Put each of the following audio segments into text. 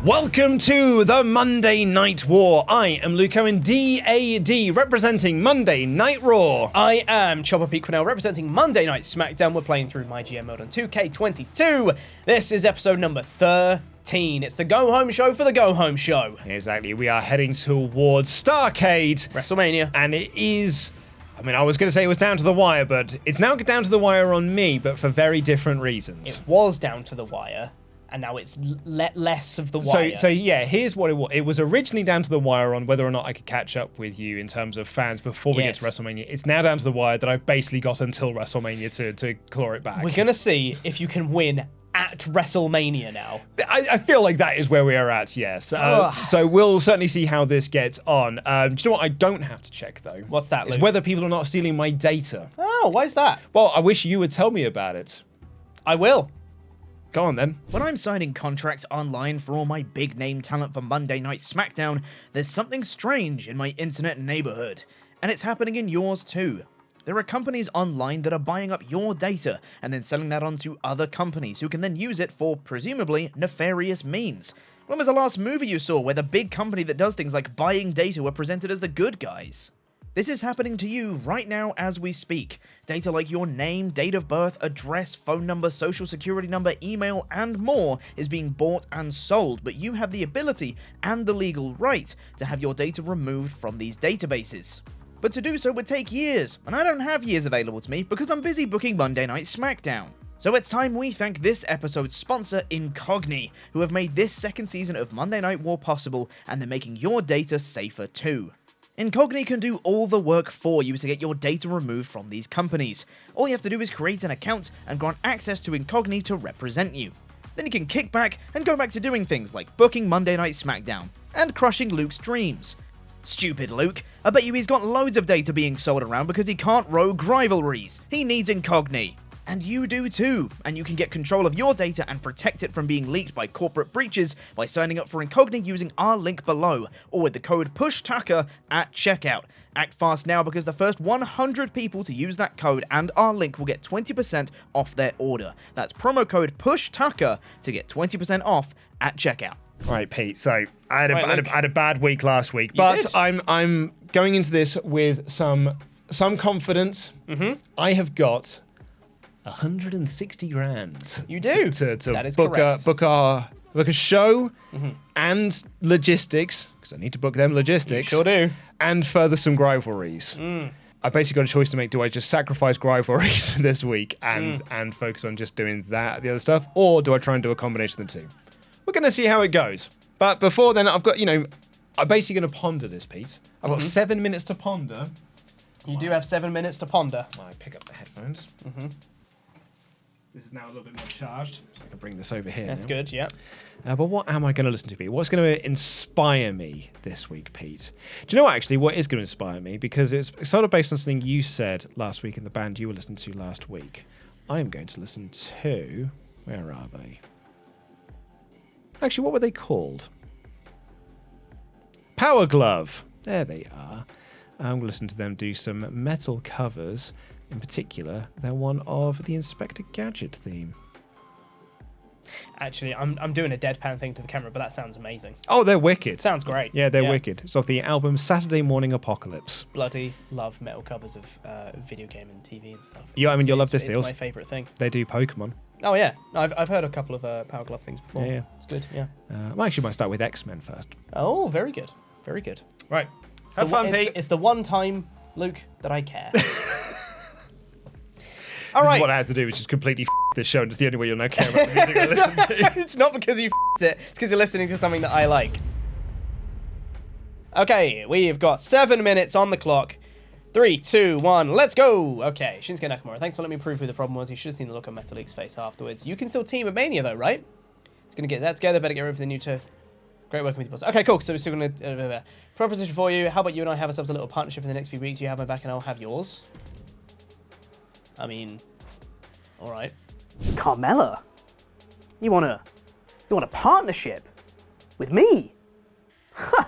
Welcome to the Monday Night War. I am Luke Owen, DAD, representing Monday Night Raw. I am Chopper Pete Quinnell, representing Monday Night Smackdown. We're playing through MyGM mode on 2K22. This is episode number 13. It's the go-home show for the go-home show. Exactly. We are heading towards Starrcade. WrestleMania. And it is... I was going to say it was down to the wire, but it's now down to the wire on me, but for very different reasons. It was down to the wire. And now it's less of the wire. So yeah, here's what it was. It was originally down to the wire on whether or not I could catch up with you in terms of fans before we get to WrestleMania. It's now down to the wire that I've basically got until WrestleMania to claw it back. We're going to see if you can win at WrestleMania now. I feel like that is where we are at, yes. So we'll certainly see how this gets on. Do you know what I don't have to check, though? What's that, Luke? Is whether people are not stealing my data. Oh, why is that? Well, I wish you would tell me about it. I will. Go on, then. When I'm signing contracts online for all my big-name talent for Monday Night Smackdown, there's something strange in my internet neighborhood. And it's happening in yours too. There are companies online that are buying up your data and then selling that on to other companies who can then use it for, presumably, nefarious means. When was the last movie you saw where the big company that does things like buying data were presented as the good guys? This is happening to you right now as we speak. Data like your name, date of birth, address, phone number, social security number, email, and more is being bought and sold, but you have the ability and the legal right to have your data removed from these databases. But to do so would take years, and I don't have years available to me because I'm busy booking Monday Night Smackdown. So it's time we thank this episode's sponsor, Incogni, who have made this second season of Monday Night War possible, and they're making your data safer too. Incogni can do all the work for you to get your data removed from these companies. All you have to do is create an account and grant access to Incogni to represent you. Then you can kick back and go back to doing things like booking Monday Night Smackdown and crushing Luke's dreams. Stupid Luke, I bet you he's got loads of data being sold around because he can't rogue rivalries. He needs Incogni. And you do too, and you can get control of your data and protect it from being leaked by corporate breaches by signing up for Incogni using our link below, or with the code PUSHTUCKER at checkout. Act fast now because the first 100 people to use that code and our link will get 20% off their order. That's promo code PUSHTUCKER to get 20% off at checkout. Right, Pete. So I had a bad week last week, but I'm going into this with some confidence. Mm-hmm. I have got 160 grand. You do. To that is book correct. book a show and logistics, because I need to book them logistics. You sure do. And further some rivalries. I basically got a choice to make. Do I just sacrifice rivalries this week and focus on just doing the other stuff, or do I try and do a combination of the two? We're going to see how it goes. But before then, I've got, I'm basically going to ponder this, Pete. I've got 7 minutes to ponder. You do have 7 minutes to ponder. I pick up the headphones. This is now a little bit more charged, so I can bring this over here. That's good, yeah. But what am I going to listen to, Pete? What's going to inspire me this week, Pete? Do you know what is going to inspire me? Because it's sort of based on something you said last week in the band you were listening to last week. I am going to listen to... Where are they? Actually, what were they called? Power Glove. There they are. I'm going to listen to them do some metal covers. In particular, they're one of the Inspector Gadget theme. Actually, I'm doing a deadpan thing to the camera, but that sounds amazing. Oh, they're wicked. Sounds great. Yeah, they're wicked. It's off the album Saturday Morning Apocalypse. Bloody love metal covers of video game and TV and stuff. Yeah, you'll love this. It's my favourite thing. They do Pokemon. Oh, yeah. I've heard a couple of Power Glove things before. Yeah. It's good, yeah. I actually might start with X-Men first. Oh, very good. Very good. Right. Have fun, Pete. It's the one time, Luke, that I care. All right. This is what I have to do, which is completely this show, and it's the only way you'll now care about the music I listen to. It's not because you it. It's because you're listening to something that I like. Okay, we've got 7 minutes on the clock. 3, 2, 1, let's go! Okay, Shinsuke Nakamura, thanks for letting me prove who the problem was. You should have seen the look on Metallic's face afterwards. You can still team at Mania, though, right? It's going to get that together. Better get ready for the new tour. Great working with you, boss. Okay, cool. So we're still going to... proposition for you. How about you and I have ourselves a little partnership in the next few weeks? You have my back and I'll have yours. I mean... Alright. Carmella? You want a partnership? With me? Huh.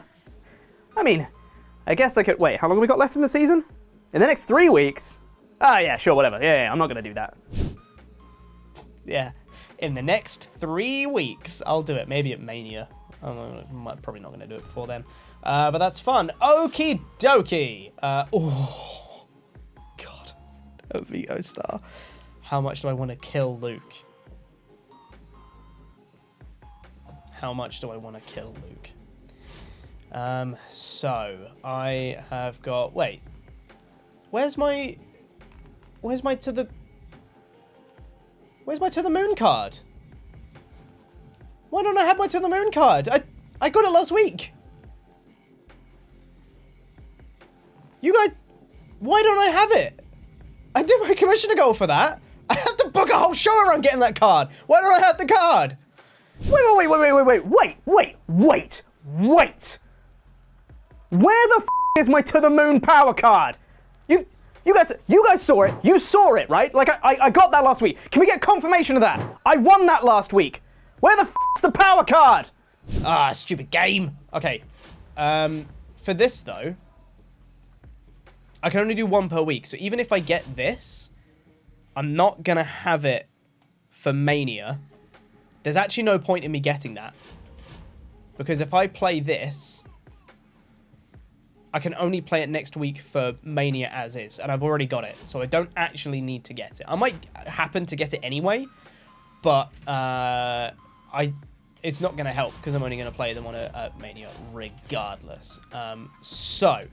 I mean, I guess I could... Wait, how long have we got left in the season? In the next 3 weeks? Ah, yeah, sure, whatever. Yeah, I'm not going to do that. Yeah. In the next 3 weeks, I'll do it. Maybe at Mania. Probably not going to do it before then. But that's fun. Okie dokie. Oh, God. A veto star. How much do I want to kill Luke? How much do I want to kill Luke? So I have got. Wait. Where's my to the moon card? Why don't I have my to the moon card? I got it last week. You guys, why don't I have it? I did my commissioner goal for that. I have to book a whole show around getting that card. Why don't I have the card? Wait. Where the f is my to the moon power card? You guys saw it. You saw it, right? Like I got that last week. Can we get confirmation of that? I won that last week. Where the f is the power card? Ah, stupid game. Okay. For this though, I can only do one per week. So even if I get this, I'm not gonna have it for Mania. There's actually no point in me getting that. Because if I play this, I can only play it next week for Mania as is. And I've already got it. So I don't actually need to get it. I might happen to get it anyway. But it's not going to help because I'm only going to play them on a Mania regardless. So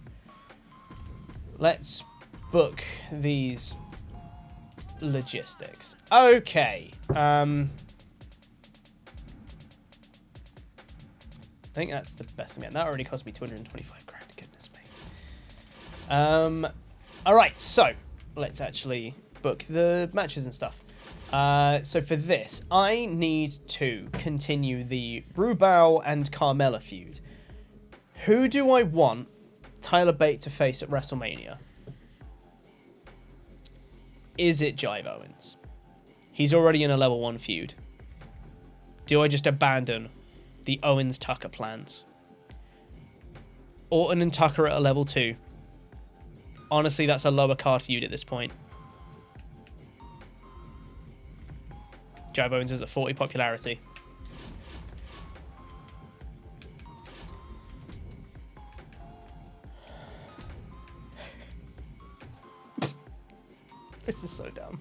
let's book these logistics. Okay. I think that's the best I'm getting. That already cost me 225 grand. Goodness me. All right, so let's actually book the matches and stuff. So for this, I need to continue the Rubao and Carmella feud. Who do I want Tyler Bate to face at WrestleMania? Is it Jive Owens? He's already in a level 1 feud. Do I just abandon the Owens-Tucker plans? Orton and Tucker at a level 2. Honestly, that's a lower card feud at this point. Jive Owens is at 40 popularity. This is so dumb.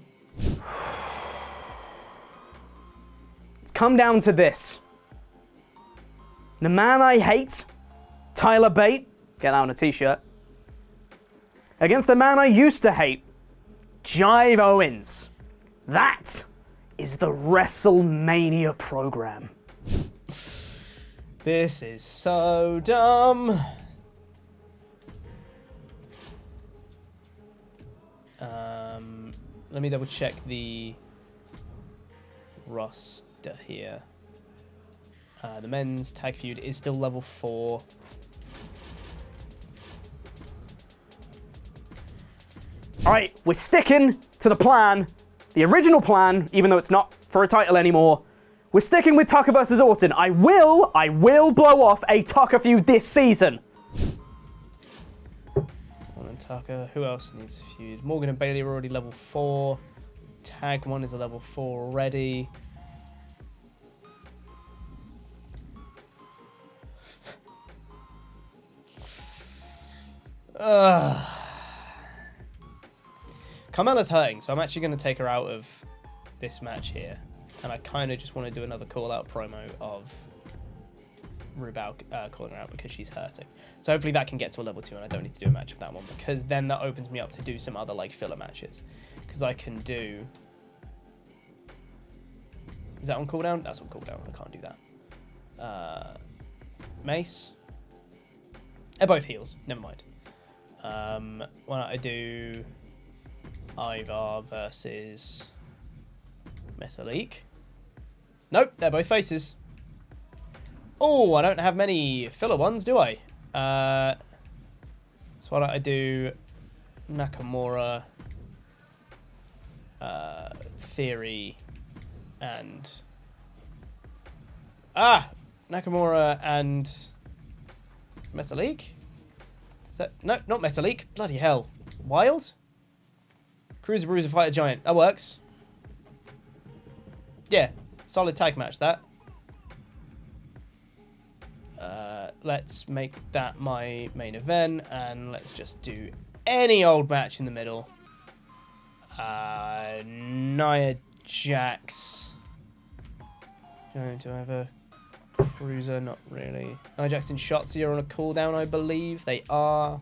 It's come down to this. The man I hate, Tyler Bate, get that on a t-shirt, against the man I used to hate, Jive Owens. That is the WrestleMania program. This is so dumb. Let me double check the roster here. The men's tag feud is still level 4. All right, we're sticking to the plan, the original plan, even though it's not for a title anymore. We're sticking with Tucker versus Orton. I will blow off a Tucker feud this season. Orton and Tucker. Who else needs a feud? Morgan and Bailey are already level 4. Tag 1 is a level 4 already. Carmella's hurting, so I'm actually going to take her out of this match here. And I kind of just want to do another call-out promo of Rubao calling her out because she's hurting. So hopefully that can get to a level 2 and I don't need to do a match of that one, because then that opens me up to do some other like filler matches. Because I can do... Is that on cooldown? That's on cooldown. I can't do that. Mace? They're both heals. Never mind. Why don't I do Ivar versus Metalik? Nope, they're both faces. Oh, I don't have many filler ones, do I? So why don't I do Nakamura, Theory, and... Nakamura and Metalik? Is that... No, not Metalik. Bloody hell. Wild? Cruiser Bruiser Fighter Giant. That works. Yeah. Solid tag match, that. let's make that my main event, and let's just do any old match in the middle. Nia Jax. Do I have a cruiser? Not really. Nia Jax and Shotzi are on a cooldown, I believe. They are.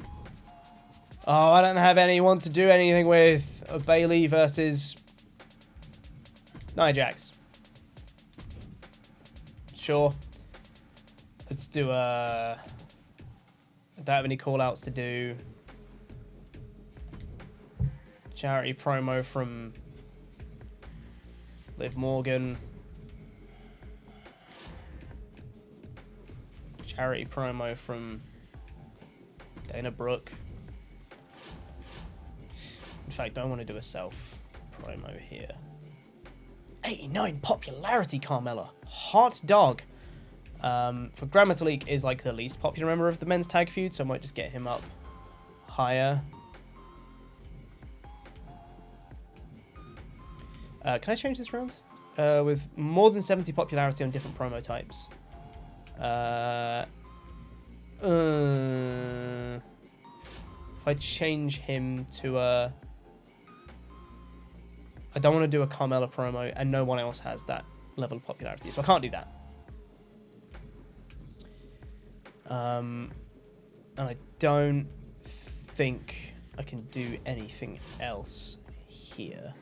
Oh, I don't have anyone to do anything with. Bailey versus Nia Jax. Sure. Let's do I don't have any call-outs to do. Charity promo from Liv Morgan. Charity promo from Dana Brooke. In fact, I want to do a self promo here. 89 popularity, Carmella. Hot dog. For Grand Metalik is like the least popular member of the men's tag feud, so I might just get him up higher. Can I change this round? With more than 70 popularity on different promo types. If I change him to a... I don't want to do a Carmella promo, and no one else has that level of popularity, so I can't do that. And I don't think I can do anything else here.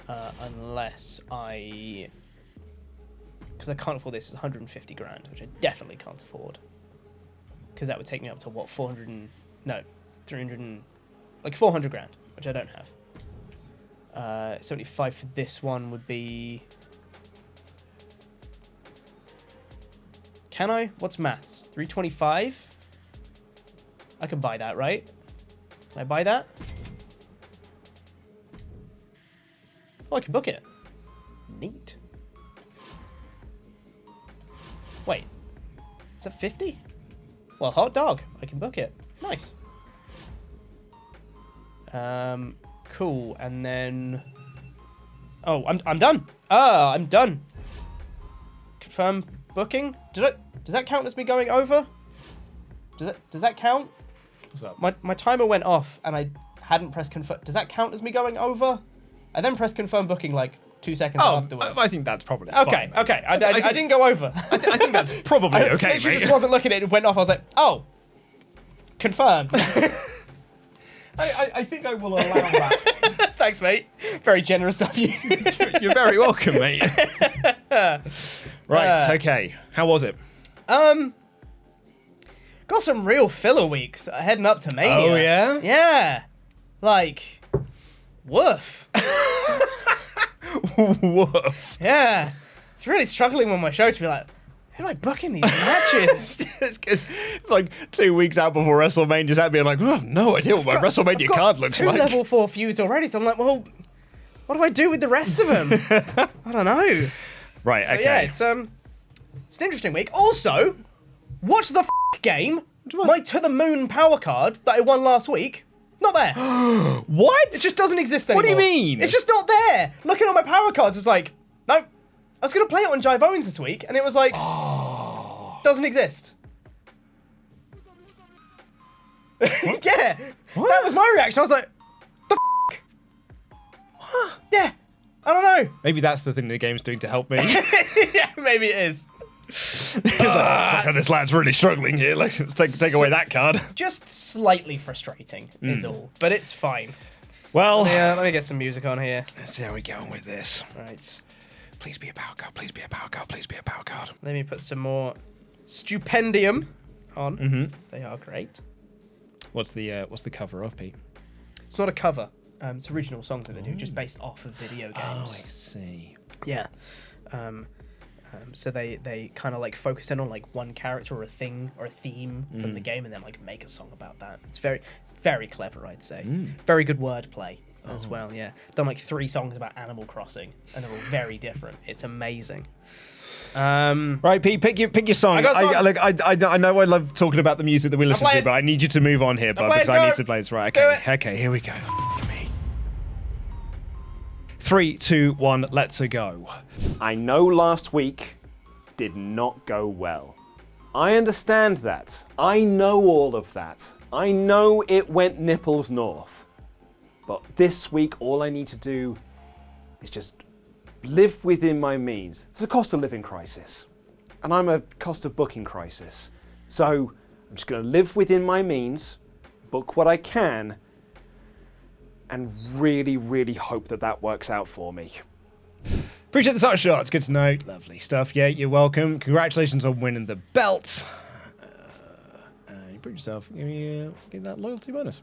Unless I... Because I can't afford this, it's 150 grand, which I definitely can't afford. Because that would take me up to, what, 400 and... No, 300 and... Like 400 grand, which I don't have. 75 for this one would be... Can I? What's maths? 325? I can buy that, right? Can I buy that? Oh, I can book it. Neat. Wait. Is that 50? Well, hot dog. I can book it. Nice. Cool. And then... Oh, I'm done. Oh, I'm done. Confirm booking. Does that count as me going over? Does that count? What's up? My timer went off and I hadn't pressed confirm. Does that count as me going over? I then pressed confirm booking like 2 seconds afterwards. I think that's probably okay. fine. Okay. I didn't go over. I think that's probably okay, I literally mate. just wasn't looking at it. It went off. I was like, oh, confirmed. I think I will allow that. Thanks, mate. Very generous of you. You're very welcome, mate. Right, okay. How was it? Got some real filler weeks heading up to Mania. Oh, yeah? Yeah. Like, woof. Woof. Yeah. It's really struggling with my show to be like, who am I booking these matches? It's like 2 weeks out before WrestleMania, just being like, oh, no idea what my WrestleMania card looks two like. level 4 feuds already, so I'm like, well, what do I do with the rest of them? I don't know. Right, So okay. yeah, it's an interesting week. Also, watch the game. My To The Moon power card that I won last week, not there. What? It just doesn't exist anymore. What do you mean? It's just not there. Looking at my power cards, it's like, no. I was going to play it on Jive Owens this week, and it was like, doesn't exist. Yeah. What? That was my reaction. I was like, the f***? Yeah. I don't know. Maybe that's the thing the game's doing to help me. Yeah, maybe it is. It's like, this lad's really struggling here. Let's take away that card. Just slightly frustrating is all, but it's fine. Well, Yeah, let me get some music on here. let's see how we're going with this. Right. Please be a power card. Please be a power card. Please be a power card. Let me put some more Stupendium on. Mm-hmm. They are great. What's the cover of, Pete? It's not a cover. It's original songs that they do, just based off of video games. Oh, I see. Yeah. So they kind of like focus in on like one character or a thing or a theme from the game, and then like make a song about that. It's very, very clever, I'd say. Very good wordplay as well. Yeah, done like 3 songs about Animal Crossing, and they're all very different. It's amazing. Right, Pete, pick your song. I got a song. I know I love talking about the music that we listen to, playing. but I need you to move on here, bud, playing, because I go. need to play this right. Do Okay, it. okay, here we go. Me. 3, 2, 1, let's go. I know last week did not go well. I understand that. I know all of that. I know it went nipples north. But this week, all I need to do is just live within my means. It's a cost of living crisis. And I'm a cost of booking crisis. So I'm just going to live within my means, book what I can, and really, really hope that that works out for me. Appreciate the touch shots. Good to know. Lovely stuff. Yeah, you're welcome. Congratulations on winning the belt. And you proved yourself. Give that loyalty bonus.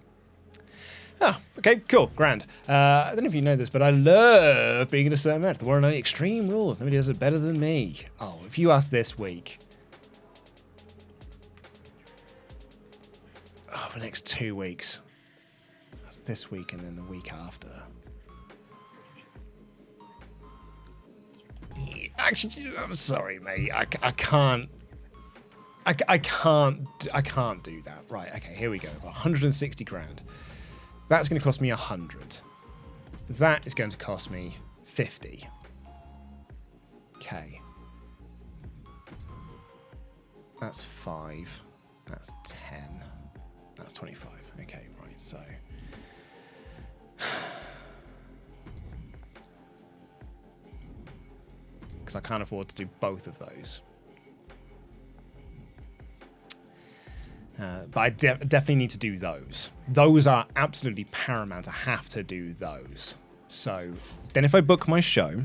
Ah, okay, cool, grand. I don't know if you know this, but I love being in a certain match. The one and only Extreme Rules. Nobody does it better than me. Oh, if you ask this week. Oh, for the next 2 weeks. That's this week and then the week after. Actually, I'm sorry, mate. I can't do that. Right, okay, here we go. 160 grand. That's going to cost me 100. That is going to cost me 50. Okay. That's 5. That's 10. That's 25. Okay, right, so. Because I can't afford to do both of those. But I definitely need to do those. Those are absolutely paramount. I have to do those. So then if I book my show,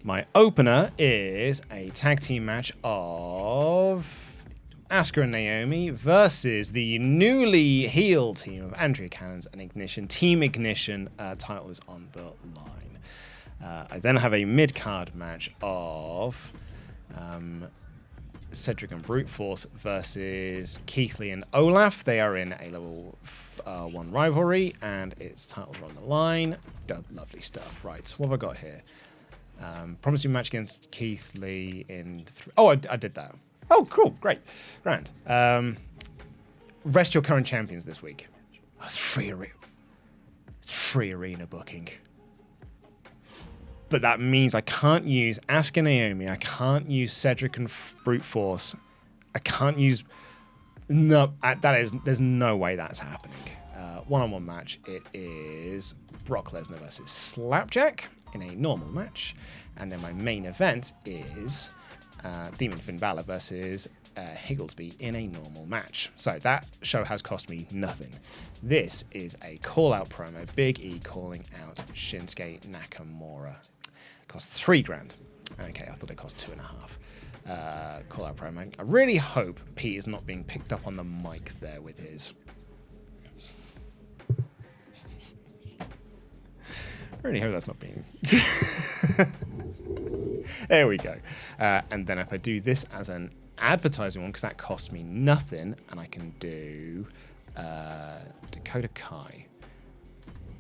my opener is a tag team match of Asuka and Naomi versus the newly heel team of Andrea Cannons and Ignition. Team Ignition title is on the line. I then have a mid-card match of Cedric and Brute Force versus Keith Lee and Olaf. They are in a level 1 rivalry, and its titles are on the line. Lovely stuff. Right, so what have I got here? Promising match against Keith Lee in... I did that. Oh, cool. Great. Grand. Rest your current champions this week. It's free arena booking. But that means I can't use Asuka and Naomi. I can't use Cedric and Brute Force. I can't use... No, there's no way that's happening. One-on-one match, it is Brock Lesnar versus Slapjack in a normal match. And then my main event is Demon Finn Balor versus Higglesby in a normal match. So that show has cost me nothing. This is a call-out promo. Big E calling out Shinsuke Nakamura. Cost 3 grand. Okay, I thought it cost 2.5. Call out promo. I really hope Pete is not being picked up on the mic there with his. I really hope that's not being. There we go. And then if I do this as an advertising one, because that costs me nothing, and I can do Dakota Kai.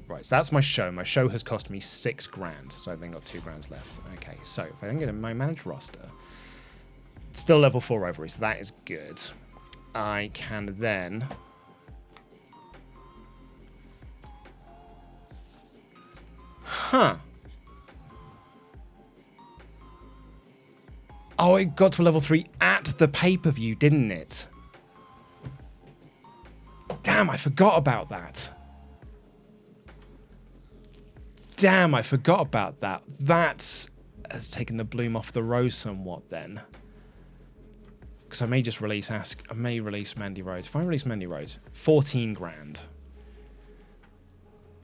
Right, so that's my show. My show has cost me 6 grand, so I've then got 2 grand left. Okay, so if I then get my managed roster, it's still level 4 rivalry, so that is good. I can then... Oh, it got to a level 3 at the pay-per-view, didn't it? Damn, I forgot about that. Damn, I forgot about that. That has taken the bloom off the rose somewhat then. Because I may just release I may release Mandy Rose. If I release Mandy Rose, 14 grand.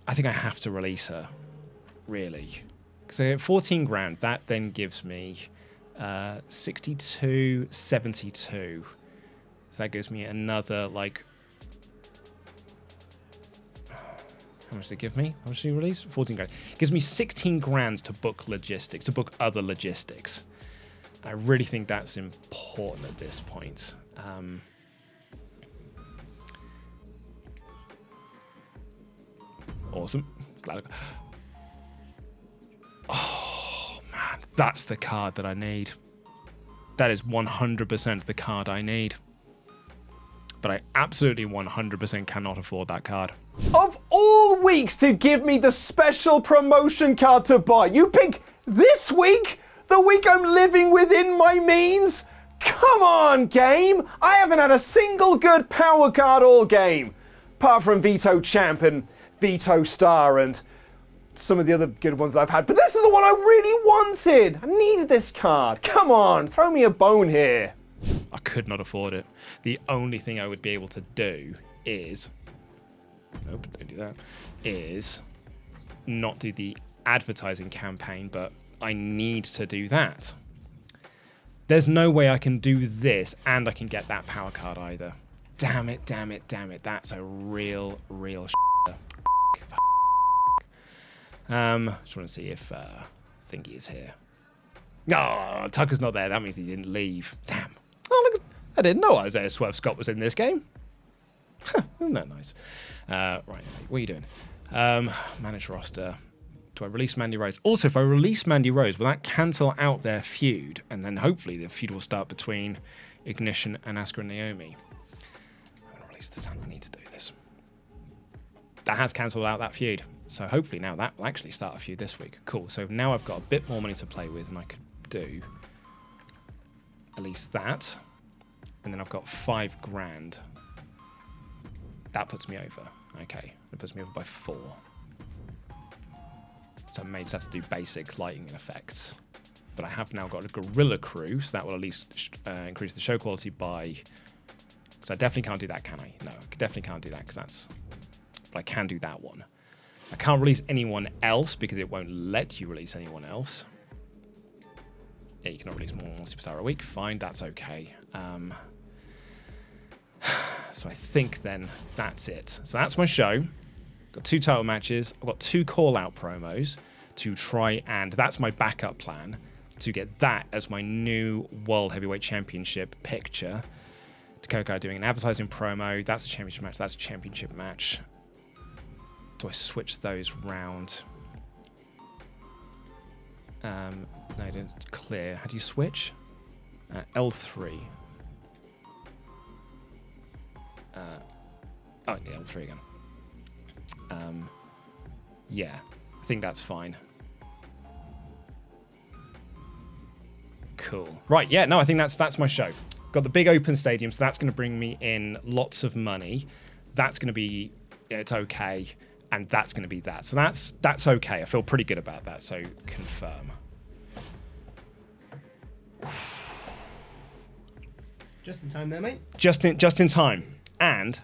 I think I have to release her, really. Because I get 14 grand, that then gives me 62, 72. So that gives me another, like... How much did it give me? How much did you release? 14 grand. It gives me 16 grand to book logistics, to book other logistics. I really think that's important at this point. Awesome. Glad Oh, man. That's the card that I need. That is 100% the card I need. But I absolutely 100% cannot afford that card. Of all weeks to give me the special promotion card to buy, you pick this week? The week I'm living within my means? Come on, game! I haven't had a single good power card all game. Apart from Veto Champ and Veto Star and some of the other good ones that I've had. But this is the one I really wanted. I needed this card. Come on, throw me a bone here. I could not afford it. The only thing I would be able to do is... Nope, don't do that. Is not do the advertising campaign, but I need to do that. There's no way I can do this and I can get that power card either. Damn it, damn it, damn it. That's a real just want to see if Thingy is here. No, Tucker's not there. That means he didn't leave. Damn. Oh, look, I didn't know Isaiah Swerve Scott was in this game. Isn't that nice? Right, what are you doing? Manage roster. Do I release Mandy Rose? Also, if I release Mandy Rose, will that cancel out their feud? And then hopefully the feud will start between Ignition and Asuka and Naomi. I'm going to release this. I need to do this. That has cancelled out that feud. So hopefully now that will actually start a feud this week. Cool. So now I've got a bit more money to play with and I could do at least that. And then I've got $5,000. That puts me over. Okay. It puts me over by 4. So I may just have to do basic lighting and effects. But I have now got a Gorilla Crew, so that will at least increase the show quality by... Because I definitely can't do that, can I? No, I definitely can't do that, because that's... But I can do that one. I can't release anyone else, because it won't let you release anyone else. Yeah, you cannot release more than one superstar a week. Fine, that's okay. So I think then that's it. So that's my show. Got 2 title matches. I've got 2 call-out promos to try, and that's my backup plan, to get that as my new World Heavyweight Championship picture. Dakota doing an advertising promo. That's a championship match. That's a championship match. Do I switch those round? No, I didn't clear. How do you switch? L3. Oh, yeah, L3 again. Yeah, I think that's fine. Cool. Right, yeah, no, I think that's my show. Got the big open stadium, so that's going to bring me in lots of money. That's going to be, it's okay, and that's going to be that. So that's okay. I feel pretty good about that, so confirm. Just in time there, mate. Just in time. And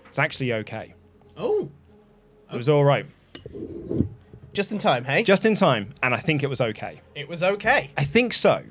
it's actually okay. Oh. It was all right. Just in time, hey? Just in time, and I think it was okay. It was okay. I think so.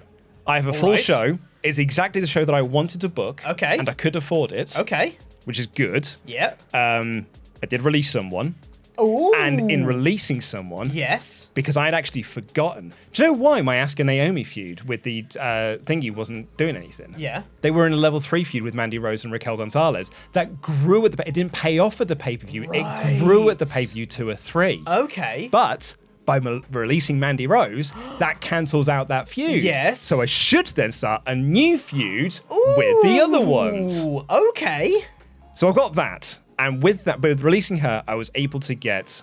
I have a full show. It's exactly the show that I wanted to book. Okay. And I could afford it. Okay. Which is good. Yeah. I did release someone. Ooh. And in releasing someone, yes, because I had actually forgotten. Do you know why my Asuka Naomi feud with the thingy wasn't doing anything? Yeah. They were in a level 3 feud with Mandy Rose and Raquel Gonzalez. That grew at the... It didn't pay off at the pay-per-view. Right. It grew at the pay-per-view to a 3. Okay. But by releasing Mandy Rose, that cancels out that feud. Yes. So I should then start a new feud with the other ones. Okay. So I've got that. And with that, with releasing her, I was able to get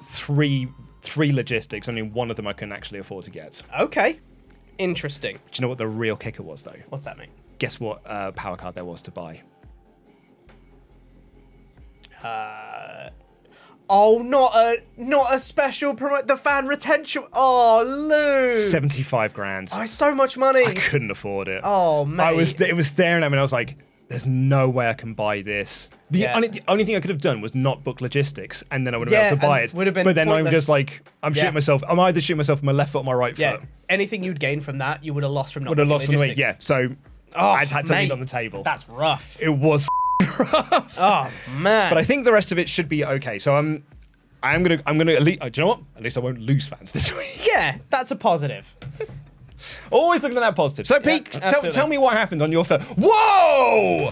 three logistics. Only one of them I couldn't actually afford to get. Okay. Interesting. Do you know what the real kicker was, though? What's that mean? Guess what power card there was to buy? Oh, not a special promote. The fan retention. Oh, Lou. $75,000. Oh, it's so much money. I couldn't afford it. Oh, mate. It was staring at me, and I was like, "There's no way I can buy this." The only thing I could have done was not book logistics, and then I would have been able to buy it. Would have been but then pointless. I'm just like, shooting myself. I'm either shooting myself with my left foot or my right foot. Anything you'd gain from that, you would have lost from not Would have booking lost from the logistics. week. Yeah. So I'd had to leave on the table. That's rough. It was rough. Oh man. But I think the rest of it should be okay. So I'm gonna at least. Do you know what? At least I won't lose fans this week. Yeah, that's a positive. Always looking at that positive. So Pete, absolutely. tell me what happened on your first. Whoa!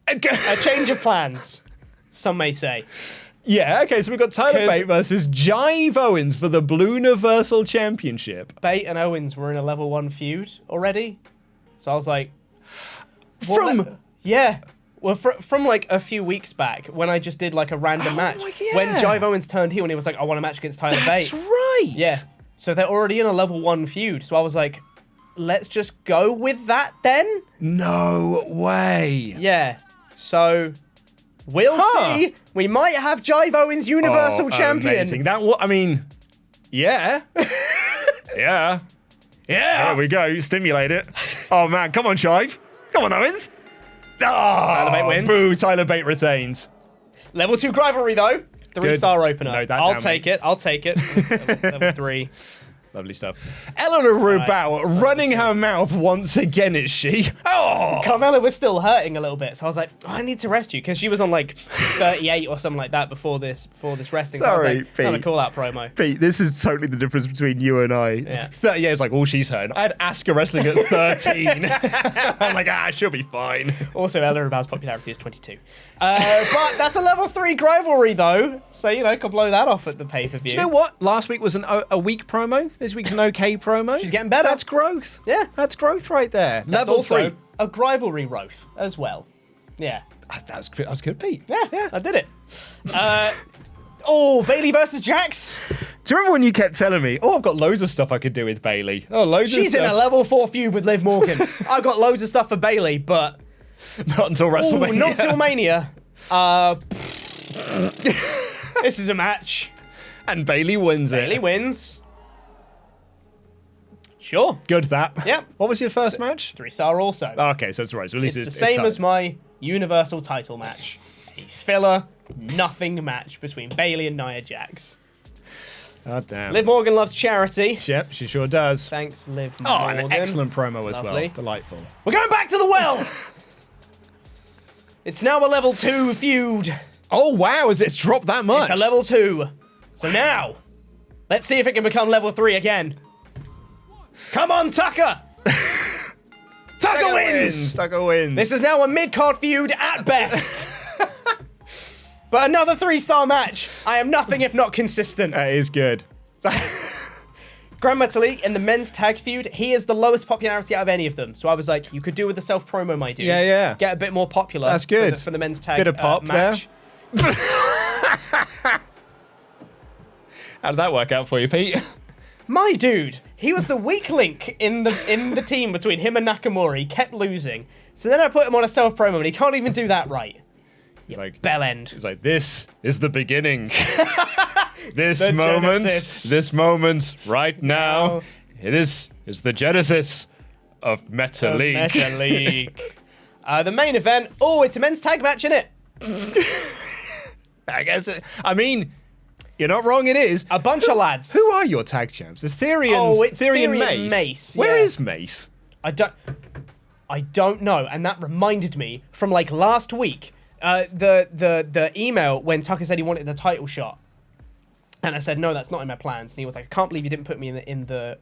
A change of plans, some may say. Yeah, okay, so we've got Tyler Bate versus Jive Owens for the Blue Universal Championship. Bate and Owens were in a level 1 feud already. So I was like... Yeah. Well, from like a few weeks back, when I just did like a random match. Yeah. When Jive Owens turned heel and he was like, I want a match against Tyler Bate. That's right! Yeah. So they're already in a level 1 feud. So I was like, let's just go with that then? No way. Yeah. So we'll see. We might have Jive Owens Universal Champion. Amazing. Yeah. Yeah. Yeah. There we go. Stimulate it. Oh, man. Come on, Shive. Come on, Owens. Oh, Tyler Bate wins. Boo. Tyler Bate retains. Level 2 rivalry, though. 3-star opener. Note that I'll down, take it. I'll take it. Level 3. Lovely stuff. Eleanor Rubao running her mouth once again, is she? Oh! Carmella was still hurting a little bit, so I was like, I need to rest you, because she was on like 38 or something like that before this resting. Sorry, so I was like, Pete. another call-out promo. Pete, this is totally the difference between you and I. Yeah. 38 is like, oh, she's hurting. I had Asuka wrestling at 13. I'm like, she'll be fine. Also, Eleanor Rubao's popularity is 22. But that's a level 3 rivalry, though, so, can blow that off at the pay-per-view. Do you know what? Last week was a weak promo. This week's an okay promo. She's getting better. That's growth. Yeah. That's growth right there. That's Level also 3. a rivalry growth as well. Yeah. That's good, Pete. Yeah, I did it. Bailey versus Jax. Do you remember when you kept telling me, I've got loads of stuff I could do with Bailey? Oh, loads She's of in stuff. a level 4 feud with Liv Morgan. I've got loads of stuff for Bailey, but Not until WrestleMania. not till Mania. This is a match. And Bailey wins Bailey it. wins. Sure. Good, that. Yep. What was your first match? 3-star also. Okay, so it's right. So at least It's the same as my Universal title match. A filler, nothing match between Bailey and Nia Jax. Oh, damn. Liv Morgan loves charity. Yep, she sure does. Thanks, Liv Oh, Morgan. and an excellent promo as well. Lovely. Delightful. We're going back to the well. It's now a level 2 feud. Oh, wow, has it dropped that much? It's a level 2. So now, let's see if it can become level 3 again. Come on, Tucker! Tucker wins! Tucker wins. This is now a mid-card feud at best. But another 3-star match. I am nothing if not consistent. That is good. Grand Metalik in the men's tag feud, he is the lowest popularity out of any of them. So I was like, you could do with the self-promo, my dude. Yeah, yeah. Get a bit more popular. That's good. For the men's tag Bit of pop match. there. How did that work out for you, Pete? My dude, he was the weak link in the team between him and Nakamura. He kept losing. So then I put him on a self-promo, and he can't even do that right. Like, Bell end. it's like, this is the beginning. This The moment, genesis. this moment, right now, this is the genesis of Meta League. Meta League. The main event. Oh, it's a men's tag match, innit? I guess I mean, you're not wrong, it is. A bunch of lads. Who are your tag champs? It's Theory and, It's Theory and Theory and Mace. Mace, Where yeah. is Mace? I don't know, and that reminded me from like last week. The email when Tucker said he wanted the title shot, and I said no, that's not in my plans. And he was like, I can't believe you didn't put me in the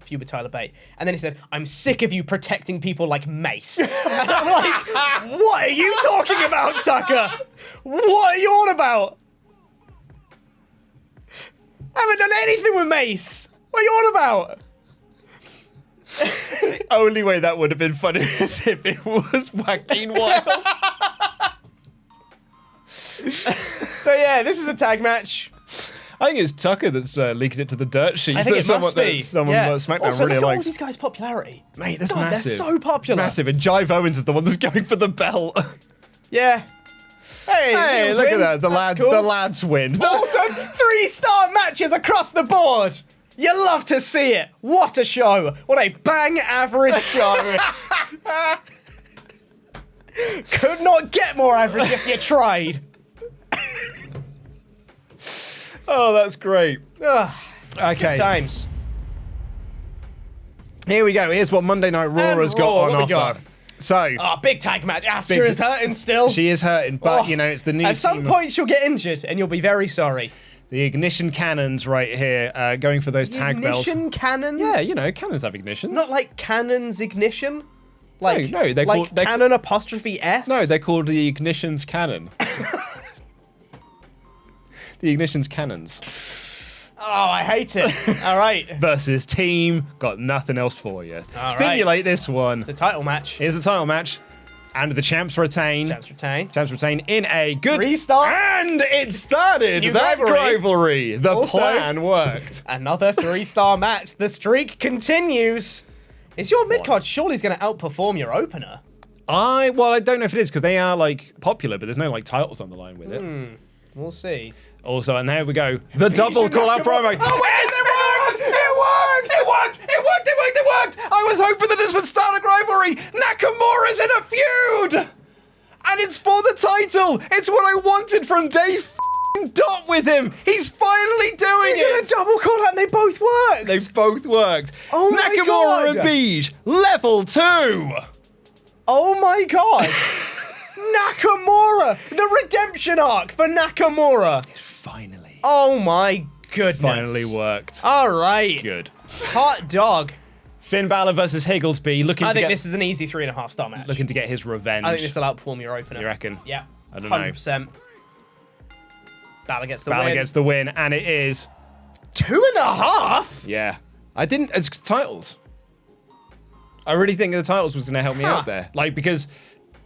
feud with Tyler Bate. And then he said, I'm sick of you protecting people like Mace. And I'm like, what are you talking about, Tucker? What are you on about? I haven't done anything with Mace. What are you on about? The only way that would have been funny is if it was Joaquin Wild. So yeah, this is a tag match. I think it's Tucker that's leaking it to the dirt sheets. I think that it must be. That someone Yeah. Smackdown Also, really look at all likes. these guys' popularity. Mate, that's God, massive. they're so popular. It's massive. And Jive Owens is the one that's going for the belt. Yeah. Hey, Hey, Eagles look win. at that. The That's lads, cool. the lads win. Also, 3-star matches across the board. You love to see it. What a show. What a bang average show. Could not get more average if you tried. Oh, that's great. Ugh, Okay. good times. Here we go. Here's what Monday Night Raw And has got Raw, on what we offer. got? So, Oh, big tag match. Asuka Big- is hurting still. she is hurting, but, Oh, you know, it's the new At some team. point, she'll get injured, and you'll be very sorry. The ignition cannons right here, going for those tag belts. Ignition cannons? Yeah, you know, cannons have ignitions. Not like cannons ignition? Like, no, they're like called- they're- cannon apostrophe S? No, they're called the ignitions cannon. The ignitions cannons. Oh, I hate it. All right. Versus team, got nothing else for you. All Stimulate this one. It's a title match. Here's the title match. And the champs retain. Champs retain. Champs retain in a good 3-star. And it started New that rivalry. The Also- plan worked. Another 3-star match. The streak continues. Is your mid card surely going to outperform your opener? I don't know if it is because they are like popular, but there's no like titles on the line with it. We'll see. Also, and there we go. The double call out promo. Oh, it worked! I was hoping that this would start a rivalry. Nakamura's in a feud! And it's for the title. It's what I wanted from day dot with him. He's finally doing it. A double call out and they both worked. They both worked. Oh my Nakamura God. and Beige, level 2. Oh my god. Nakamura. The redemption arc for Nakamura. Finally. Oh my goodness. Finally worked. All right. Good. Hot dog. Finn Balor versus Higglesby, I think this is an easy 3.5-star match. looking to get his revenge. I think this will outperform your opener. You reckon? Yeah. I don't know. 100%. Balor gets the Balor win. gets the win, and it is 2.5? yeah. I didn't. It's titles. I really think the titles was going to help me out there, like because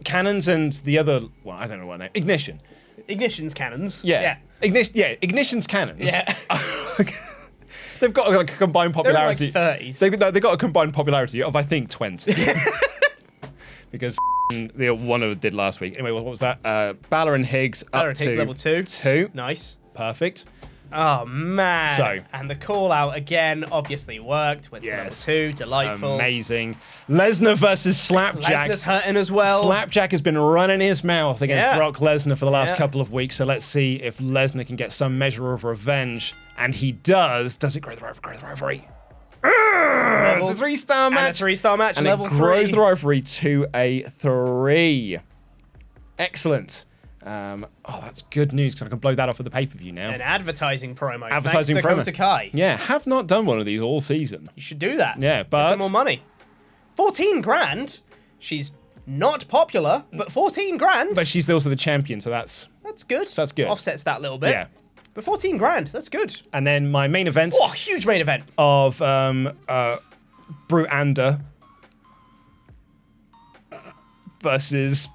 Cannons and the other. Well, I don't know what name. Ignition. Ignition's cannons. Yeah. Ignition's Cannons. Yeah. They've got like a combined popularity. They're in like 30s. They've got a combined popularity of I think 20. Because the one I did last week. Anyway, what was that? Balor and Higgs Balor up and Higgs to level 2. 2. Nice. Perfect. Oh, man. So- and the call out again obviously worked. Went to Yes. level 2. Delightful. Amazing. Lesnar versus Slapjack. Lesnar's hurting as well. Slapjack has been running his mouth against Yeah. Brock Lesnar for the last Yeah. couple of weeks, so let's see if Lesnar can get some measure of revenge. And he does. Does it grow the rivalry? Level- It's a 3-star and a match. 3-star match. And level it grows 3. the rivalry to a 3. Excellent. That's good news because I can blow that off with the pay-per-view now. An advertising promo. Advertising Thanks promo. to Dakota Kai. Yeah, have not done one of these all season. You should do that. Yeah, Get but some more money. 14 grand. She's not popular, but 14 grand. but she's also the champion, so that's That's good. that's good. Offsets that a little bit. yeah. But 14 grand. That's good. And then my main event Oh, huge main event. of Brute Ander versus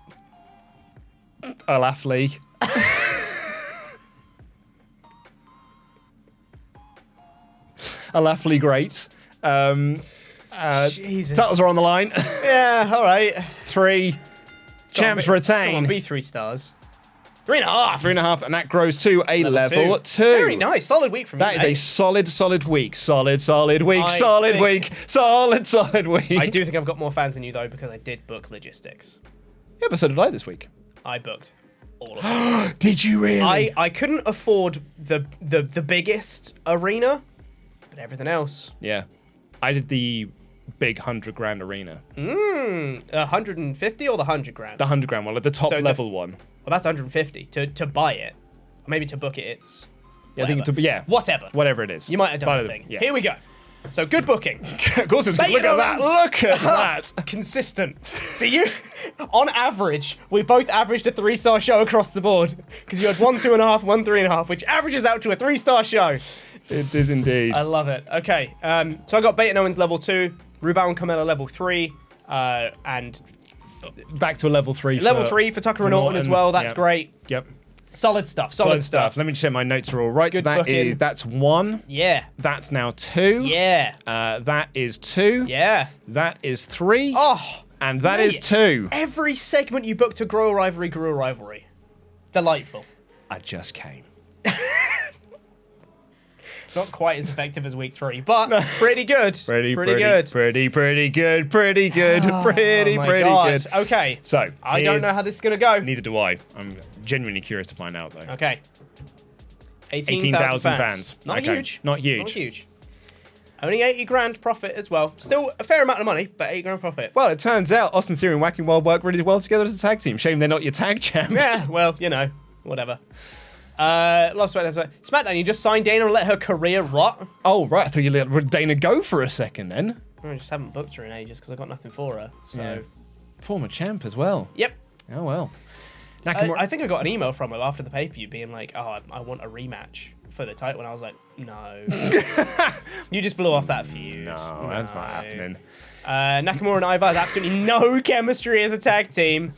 Olaf Lee. Olaf Lee great. Jesus. Titles are on the line. Yeah, all right. 3. Champs Come retain. on, be 3 stars. 3.5. 3.5, and that grows to a level 2. Very nice. Solid week from That you, is a mate. solid week. Solid week. I Solid think- week. Solid week. I do think I've got more fans than you, though, because I did book logistics. Yeah, but so did I this week. I booked all of them. Did you really? I couldn't afford the biggest arena, but everything else. Yeah. I did the big 100 grand arena. 150 or the 100 grand? The 100 grand one, like the top So the- level one. Well, that's 150 to buy it. Or maybe to book it, it's Yeah, I think whatever. yeah. Whatever. Whatever it is. You might have Buy done the the- thing. yeah. Here we go. So good booking. Of course it was good. Look at that. Look at that. Consistent. So you, on average, we both averaged a 3-star show across the board because you had 1 2.5, 1 3.5, which averages out to a 3-star show. It is indeed. I love it. Okay, so I got Beta Owens level 2, Rubao and Carmella level 3, and Back to a level 3. level 3 for Tucker and Orton as well. That's Yep. great. Yep. Solid stuff. Solid stuff. Let me check my notes are all right. Good so booking. that's 1. Yeah. That's now 2. Yeah. That is 2. Yeah. That is 3. Oh. And that is mate. 2. Every segment you book to grow a rivalry grew a rivalry. Delightful. I just came. Not quite as effective as week 3, but pretty good. Pretty good. good. Pretty good. Pretty Oh my God. good. Okay. So, I don't know how this is going to go. Neither do I. I'm genuinely curious to find out, though. Okay. 18,000 fans. Not Okay. huge. Not huge. Not huge. Only 80 grand profit as well. Still a fair amount of money, but 80 grand profit. Well, it turns out Austin Theory and Whacking World work really well together as a tag team. Shame they're not your tag champs. Yeah, well, you know, whatever. Love Smackdown, you just signed Dana and let her career rot? Oh, right. I thought you let Dana go for a second then. I just haven't booked her in ages because I got nothing for her. So, Yeah. Former champ as well. yep. Oh, well. I think I got an email from her after the pay-per-view being like, oh, I want a rematch. for the title, and I was like, no. You just blew off that fuse. No, that's not happening. Nakamura and Ivar has absolutely no chemistry as a tag team.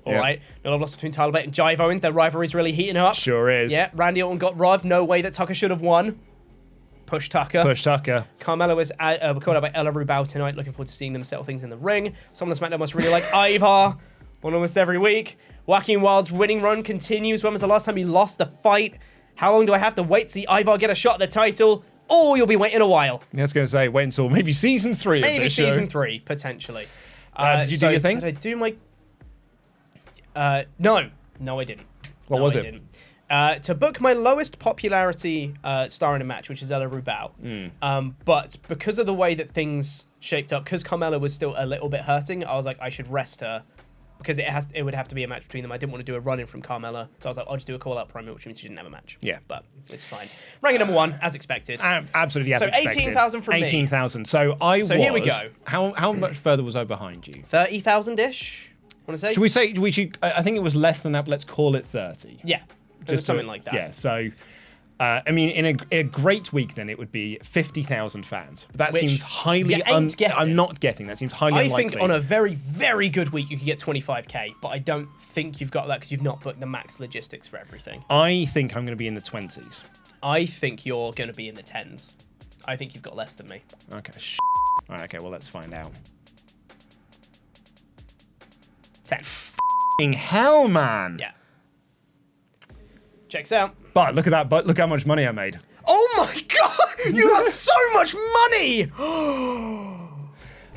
All Yeah. right. No love lost between Tyler Bate and Jive Owen. Their rivalry's really heating up. Sure is. Yeah, Randy Orton got robbed. No way that Tucker should have won. Push Tucker. Push Tucker. Carmella was called out by Ella Rubao tonight. Looking forward to seeing them settle things in the ring. Someone on SmackDown must really like Ivar. One almost every week. Joaquin Wild's winning run continues. When was the last time he lost the fight? How long do I have to wait to see Ivar get a shot at the title? Or you'll be waiting a while. I was going to say, wait until maybe season 3 of Maybe this show. season 3, potentially. Did you do your thing? Did I do my... No. No, I didn't. What was it? Didn't. To book my lowest popularity star in a match, which is Ella Rubao. But because of the way that things shaped up, because Carmella was still a little bit hurting, I was like, I should rest her. Because it would have to be a match between them. I didn't want to do a run-in from Carmella. So I was like, I'll just do a call-out promo, which means she didn't have a match. Yeah. But it's fine. Ranking number 1, as expected. Absolutely as expected. So 18,000 from me. 18,000. So here we go. How much further was I behind you? 30,000-ish, want to say? Should we say, I think it was less than that, but let's call it 30. Yeah. Just something like that. Yeah, so... I mean, in a great week, then it would be 50,000 fans. But that Which seems highly. you ain't getting. I'm not getting. That seems highly I unlikely. think on a very, very good week, you could get 25k, but I don't think you've got that because you've not booked the max logistics for everything. I think I'm going to be in the 20s. I think you're going to be in the 10s. I think you've got less than me. Okay. All right. Okay. Well, let's find out. 10. F***ing hell, man. Yeah. Checks out. But look at that. But look how much money I made. Oh my god! You got so much money!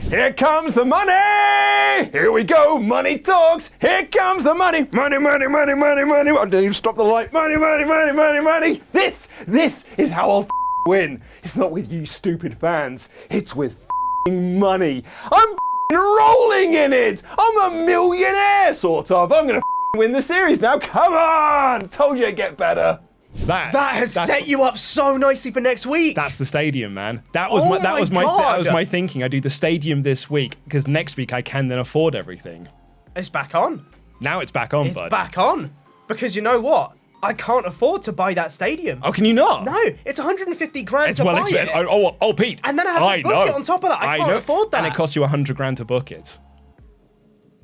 Here comes the money! Here we go, money talks! Here comes the money! Money, money, money, money, money! I didn't even stop the light. Money, money, money, money, money! This is how I'll win. It's not with you stupid fans. It's with money. I'm rolling in it! I'm a millionaire, sort of. I'm gonna win the series now. Come on! Told you it'd get better. That has set you up so nicely for next week. That's the stadium, man. That was Oh that my was my God. that was my thinking. I do the stadium this week because next week I can then afford everything. It's back on. Now it's back on, It's bud. back on. Because you know what? I can't afford to buy that stadium. Oh, can you not? No, it's 150 grand It's to well buy expensive. it. Oh, Pete. And then I have to book know. it on top of that. I can't afford that. And it costs you 100 grand to book it.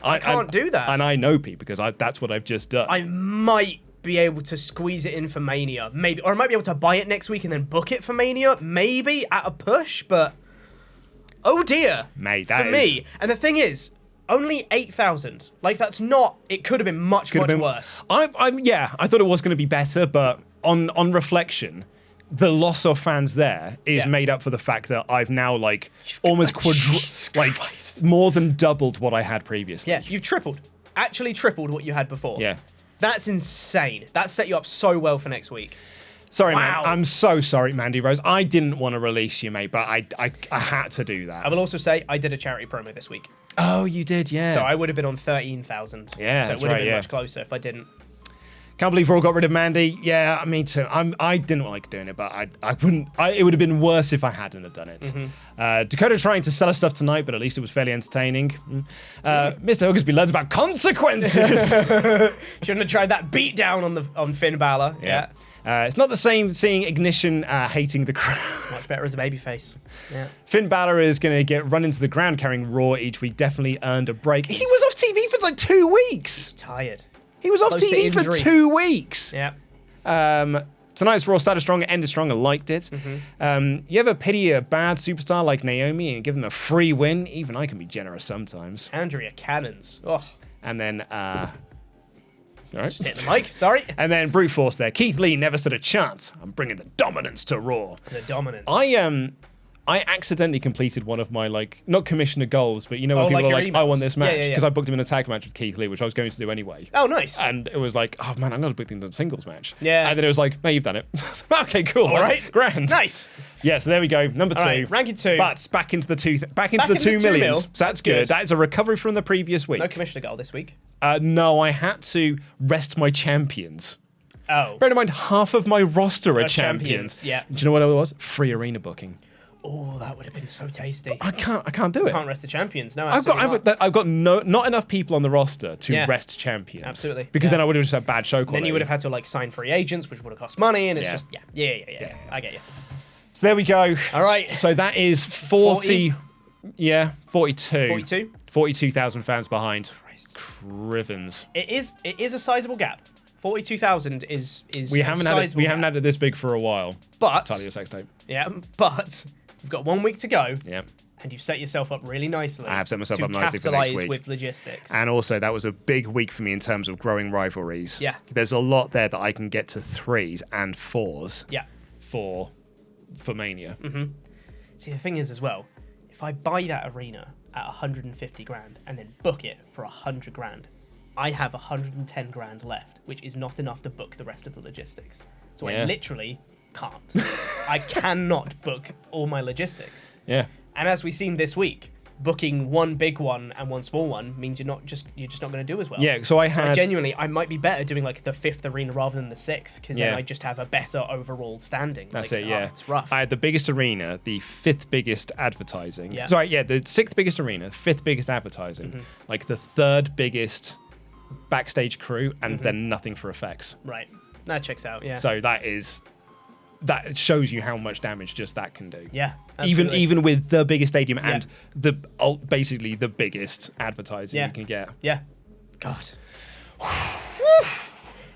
I can't do that. And I know, Pete, because that's what I've just done. I might be able to squeeze it in for Mania, maybe, or I might be able to buy it next week and then book it for Mania, maybe at a push. But oh dear, Mate, for that is... me. And the thing is, only 8,000. Like that's not. It could have been much worse. I thought it was going to be better, but on reflection, the loss of fans there is made up for the fact that I've now almost more than doubled what I had previously. Yeah, you've actually tripled what you had before. Yeah. That's insane. That set you up so well for next week. Sorry, Wow. man. I'm so sorry, Mandy Rose. I didn't want to release you, mate, but I had to do that. I will also say I did a charity promo this week. Oh, you did, yeah. So I would have been on 13,000. Yeah, so that's it would have right, been yeah. much closer if I didn't. Can't believe we all got rid of Mandy. Yeah, me too. I didn't like doing it, but I wouldn't. It would have been worse if I hadn't have done it. Mm-hmm. Dakota trying to sell us stuff tonight, but at least it was fairly entertaining. Mr. Hookersby learns about consequences. Shouldn't have tried that beat down on Finn Balor. Yeah. It's not the same seeing Ignition hating the crowd. Much better as a babyface. Yeah. Finn Balor is going to get run into the ground carrying Raw each week. Definitely earned a break. He was off TV for 2 weeks. He's tired. He was off Close to TV for injury. 2 weeks. Yeah. Tonight's Raw started strong, ended strong. I liked it. You ever pity a bad superstar like Naomi and give them a free win? Even I can be generous sometimes. Andrea Cannons. Oh, And then, all right. just hit the mic. Sorry. And then brute force there. Keith Lee never stood a chance. I'm bringing the dominance to Raw. The dominance. I accidentally completed one of my not commissioner goals, but you know when people like are your like, I won emails. this match Yeah, yeah, because yeah. I booked him in a tag match with Keith Lee, which I was going to do anyway. Oh, nice. And it was like, oh man, I'm going to book him in a singles match. Yeah. And then it was like, no, you've done it. Okay, cool. All right. Grand. Nice. Yeah, so there we go. Number 2. All right, ranking 2. But back into the 2 Back into the 2 2 millions. mil. So that's good. Good. That is a recovery from the previous week. No commissioner goal this week. No, I had to rest my champions. Oh. Bear in mind, half of my roster are Champions, champions. yeah. Do you know what it was? Free arena booking. Oh, that would have been so tasty. I can't do it. Can't rest the champions. No, I've got not enough people on the roster to Yeah. rest champions. Absolutely. Because Yeah. then I would have just had bad show quality. Then you would have had to like sign free agents, which would have cost money, and it's Yeah. just yeah. I get you. So there we go. All right. So that is 40. Yeah, 42. 42? 42,000 fans behind. Christ. Crivens. It is a sizable gap. 42,000 is We haven't had gap. it this big for a while. But Title your sex tape. yeah, but you've got 1 week to go. Yeah. And you've set yourself up really nicely. I have set myself to up nicely for next capitalise week. with logistics. And also, that was a big week for me in terms of growing rivalries. Yeah. There's a lot there that I can get to 3s and 4s yeah. for Mania. See, the thing is as well, if I buy that arena at 150 grand and then book it for 100 grand, I have 110 grand left, which is not enough to book the rest of the logistics. So Yeah. I literally can't. I cannot book all my logistics. Yeah. And as we've seen this week, booking one big one and one small one means you're just not going to do as well. Yeah, so I had... Genuinely, I might be better doing like the 5th arena rather than the 6th, because then Yeah. I just have a better overall standing. That's Like, it, yeah. it's rough. I had the biggest arena, the 5th biggest advertising. Yeah. Sorry, yeah, the 6th biggest arena, 5th biggest advertising, like the 3rd biggest backstage crew, and then nothing for effects. Right. That checks out, yeah. So that shows you how much damage just that can do. Yeah. Absolutely. Even with the biggest stadium and basically the biggest advertising Yeah. you can get. Yeah. God.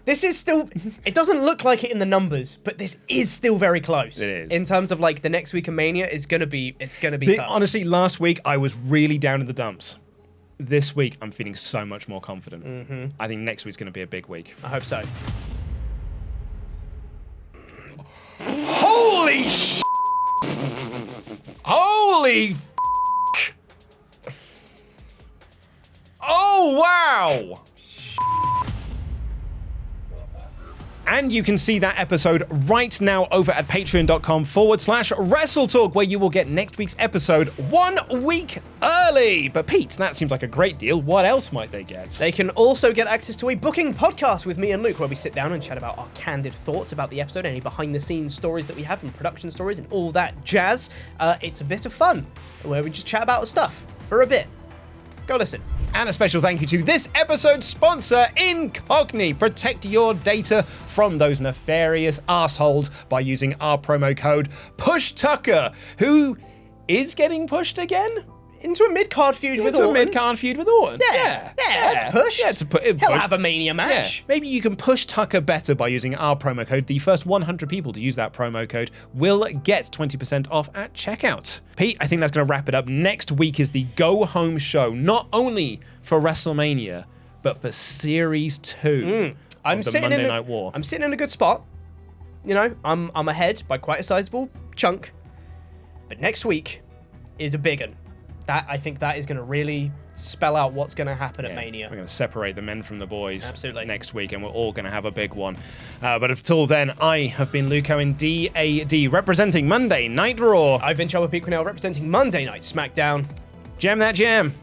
This is still... It doesn't look like it in the numbers, but this is still very close. It is. In terms of like the next week of Mania is going to be... It's going to be tough. Honestly, last week I was really down in the dumps. This week I'm feeling so much more confident. I think next week's going to be a big week. I hope so. Holy sh! Holy f***. Oh, wow! And you can see that episode right now over at patreon.com/WrestleTalk, where you will get next week's episode 1 week early. But Pete, that seems like a great deal. What else might they get? They can also get access to a booking podcast with me and Luke, where we sit down and chat about our candid thoughts about the episode, any behind-the-scenes stories that we have and production stories and all that jazz. It's a bit of fun, where we just chat about stuff for a bit. Go listen. And a special thank you to this episode's sponsor, Incogni. Protect your data from those nefarious assholes by using our promo code PushTucker, who is getting pushed again? Into a mid-card feud with Into a Orton. mid-card feud with Orton. Yeah, let's push. Yeah, He'll have a Mania match. Yeah. Maybe you can push Tucker better by using our promo code. The first 100 people to use that promo code will get 20% off at checkout. Pete, I think that's going to wrap it up. Next week is the go-home show, not only for WrestleMania, but for Series 2 of the Monday Night War. I'm sitting in a good spot. You know, I'm ahead by quite a sizable chunk. But next week is a big one. I think that is going to really spell out what's going to happen at Mania. We're going to separate the men from the boys next week, and we're all going to have a big one. But until then, I have been Luke Owen, DAD, representing Monday Night Raw. I've been Chubba Pete Quinnell, representing Monday Night SmackDown. Jam that jam.